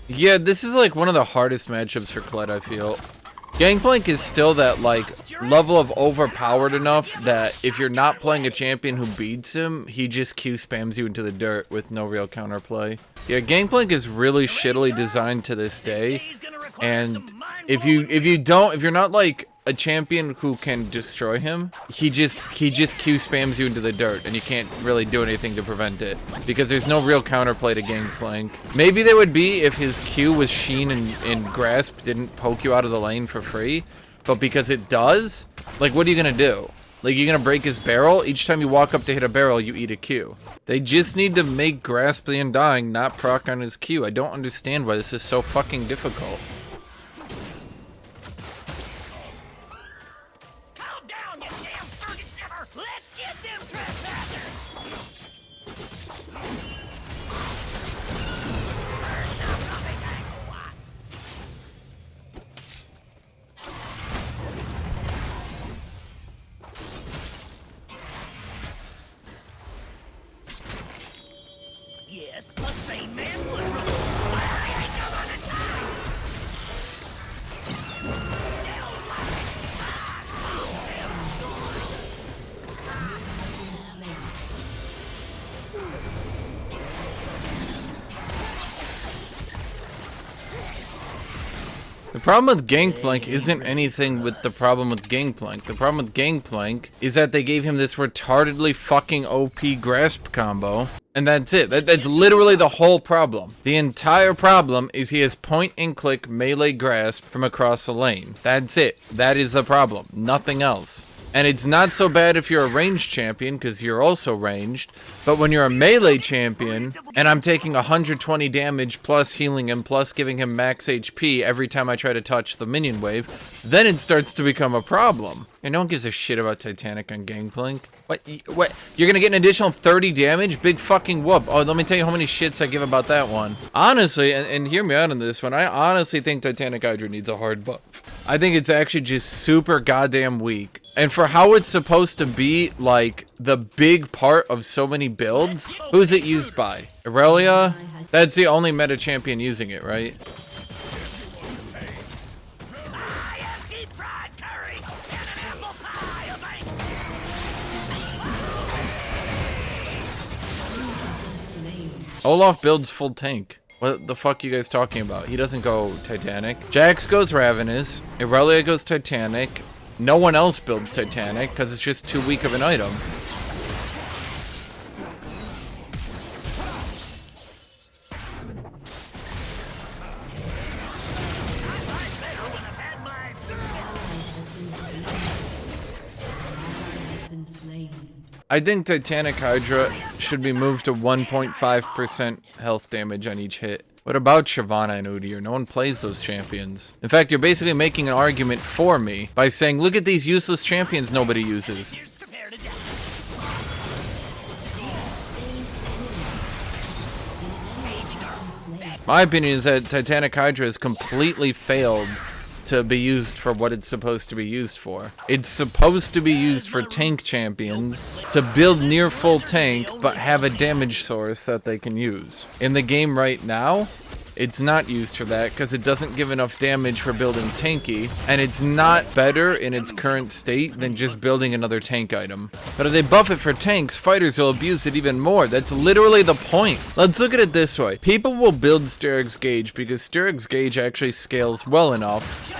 Yeah, this is like one of the hardest matchups for Kled, I feel. Gangplank is still that like level of overpowered enough that if you're not playing a champion who beats him, he just Q spams you into the dirt with no real counterplay. Yeah, Gangplank is really shittily designed to this day, and if you're not like a champion who can destroy him, he just Q spams you into the dirt, and you can't really do anything to prevent it because there's no real counterplay to Gangplank. Maybe there would be if his Q with Sheen and Grasp didn't poke you out of the lane for free, but because it does, like, what are you gonna do? Like, you're gonna break his barrel? Each time you walk up to hit a barrel, you eat a Q. They just need to make Grasp the Undying not proc on his Q. I don't understand why this is so fucking difficult. Yes, a sane man would run. The problem with Gangplank isn't anything with the problem with Gangplank. The problem with Gangplank is that they gave him this retardedly fucking OP Grasp combo. And that's it. That's literally the whole problem. The entire problem is he has point and click melee grasp from across the lane. That's it. That is the problem. Nothing else. And it's not so bad if you're a ranged champion, because you're also ranged. But when you're a melee champion, and I'm taking 120 damage plus healing him plus giving him max HP every time I try to touch the minion wave, then it starts to become a problem. And no one gives a shit about Titanic on Gangplank. What? You're gonna get an additional 30 damage? Big fucking whoop. Oh, let me tell you how many shits I give about that one. Honestly, and hear me out on this one, I honestly think Titanic Hydra needs a hard buff. I think it's actually just super goddamn weak. And for how it's supposed to be, like, the big part of so many builds, who's it used by? Aurelia? That's the only meta champion using it, right? Olaf builds full tank. What the fuck are you guys talking about? He doesn't go Titanic. Jax goes Ravenous. Aurelia goes Titanic. No one else builds Titanic because it's just too weak of an item. I think Titanic Hydra should be moved to 1.5% health damage on each hit. What about Shyvana and Udyr? No one plays those champions. In fact, you're basically making an argument for me by saying, look at these useless champions nobody uses. My opinion is that Titanic Hydra has completely failed to be used for what it's supposed to be used for. It's supposed to be used for tank champions to build near full tank but have a damage source that they can use. In the game right now, it's not used for that because it doesn't give enough damage for building tanky, and it's not better in its current state than just building another tank item. But if they buff it for tanks, fighters will abuse it even more. That's literally the point. Let's look at it this way. People will build Sterig's Gauge because Sterig's Gauge actually scales well enough.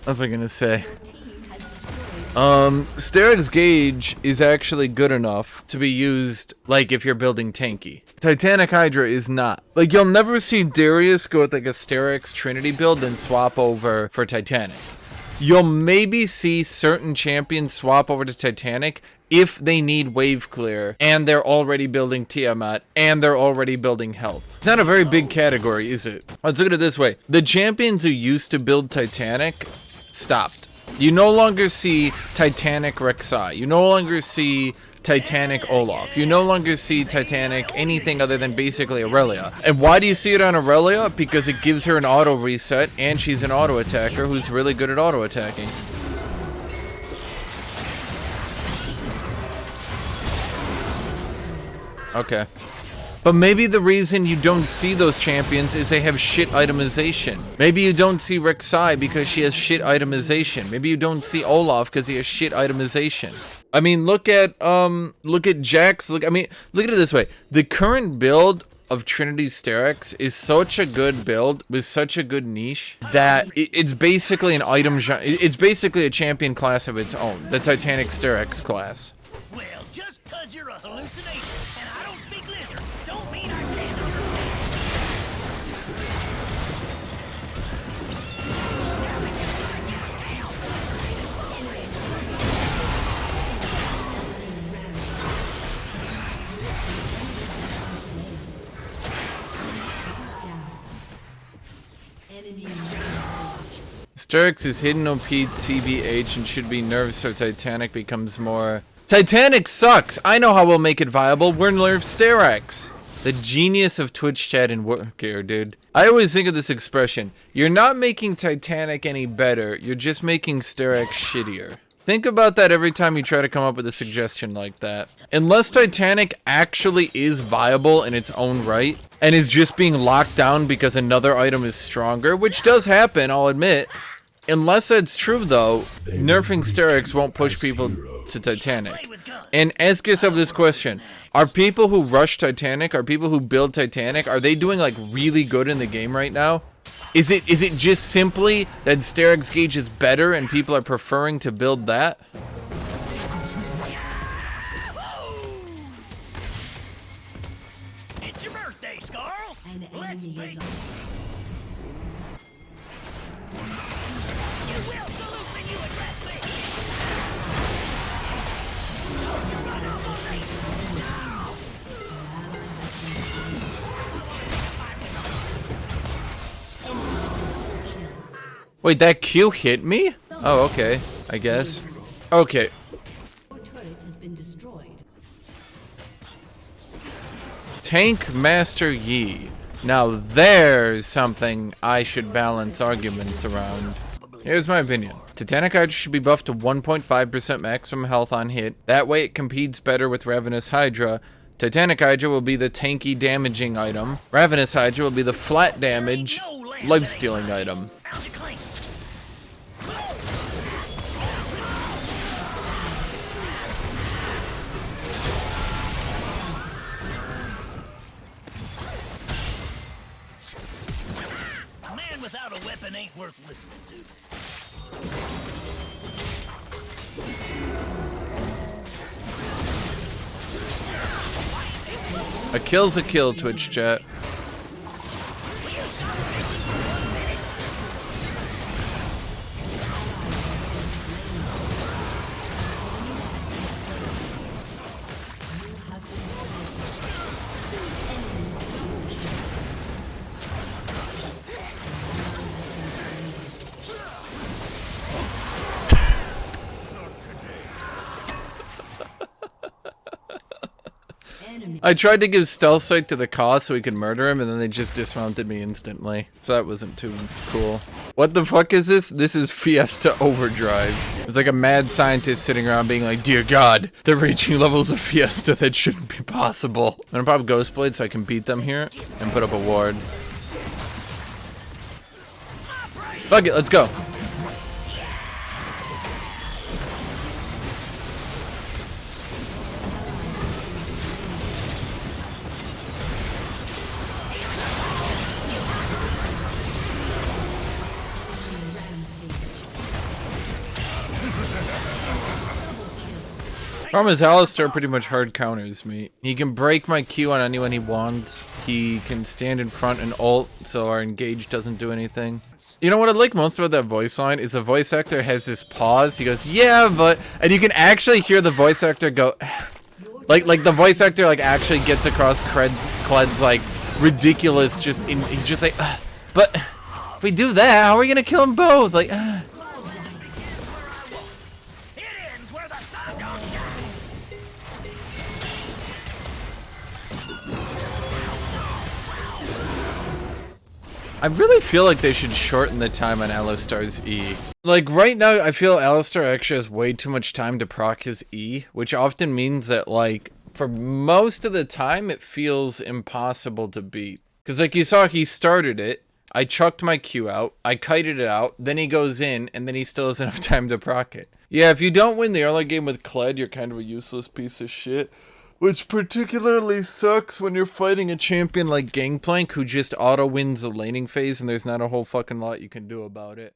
What was I gonna say? Sterig's Gauge is actually good enough to be used, like, if you're building tanky. Titanic Hydra is not. Like, you'll never see Darius go with, like, a Sterig's Trinity build and swap over for Titanic. You'll maybe see certain champions swap over to Titanic if they need wave clear, and they're already building Tiamat, and they're already building health. It's not a very big category, is it? Let's look at it this way. The champions who used to build Titanic stopped. You no longer see Titanic Rek'Sai. You no longer see Titanic Olaf. You no longer see Titanic anything other than basically Aurelia. And why do you see it on Aurelia? Because it gives her an auto reset, and she's an auto attacker who's really good at auto attacking. Okay. But maybe the reason you don't see those champions is they have shit itemization. Maybe you don't see Rek'Sai because she has shit itemization. Maybe you don't see Olaf because he has shit itemization. I mean, look at Jax. Look at it this way. The current build of Trinity Sterak's is such a good build with such a good niche that it's basically an item. It's basically a champion class of its own. The Titanic Sterak's class. Well, just 'cause you're a hallucination and I don't speak lizard, don't mean I can't Sterak's is hidden OP TBH and should be nerfed so Titanic becomes more... Titanic sucks! I know how we'll make it viable. We're nerf Sterak's. The genius of Twitch chat and work here, dude. I always think of this expression. You're not making Titanic any better. You're just making Sterak shittier. Think about that every time you try to come up with a suggestion like that. Unless Titanic actually is viable in its own right, and is just being locked down because another item is stronger, which does happen, I'll admit. Unless that's true, though, nerfing Sterak's won't push people to Titanic. And ask yourself this question. Are people who rush Titanic, are people who build Titanic, are they doing, like, really good in the game right now? Is it just simply that Sterak's gauge is better and people are preferring to build that? It's your birthday, Scarl. Let's make... You will salute when you address me. Wait, that Q hit me? Oh, okay. I guess. Okay. Tank Master Yi. Now there's something I should balance arguments around. Here's my opinion. Titanic Hydra should be buffed to 1.5% maximum health on hit. That way it competes better with Ravenous Hydra. Titanic Hydra will be the tanky damaging item. Ravenous Hydra will be the flat damage, life-stealing item. Without a weapon ain't worth listening to. A kill's a kill, Twitch chat. I tried to give stealth sight to the cause so we could murder him, and then they just dismounted me instantly. So that wasn't too cool. What the fuck is this? This is Fiesta Overdrive. It's like a mad scientist sitting around being like, dear God, they're reaching levels of Fiesta that shouldn't be possible. I'm gonna pop Ghostblade so I can beat them here and put up a ward. Fuck it, let's go. Problem is, Alistair pretty much hard counters me. He can break my Q on anyone he wants. He can stand in front and ult, so our engage doesn't do anything. You know what I like most about that voice line is the voice actor has this pause. He goes, yeah, but... And you can actually hear the voice actor go... Like the voice actor, like, actually gets across Kled's, like, ridiculous, he's just like, but... If we do that, how are we gonna kill them both? Like, I really feel like they should shorten the time on Alistar's E. Like, right now, I feel Alistar actually has way too much time to proc his E, which often means that, like, for most of the time, it feels impossible to beat. Because, like, you saw, he started it, I chucked my Q out, I kited it out, then he goes in, and then he still has enough time to proc it. Yeah, if you don't win the early game with Kled, you're kind of a useless piece of shit. Which particularly sucks when you're fighting a champion like Gangplank who just auto-wins the laning phase and there's not a whole fucking lot you can do about it.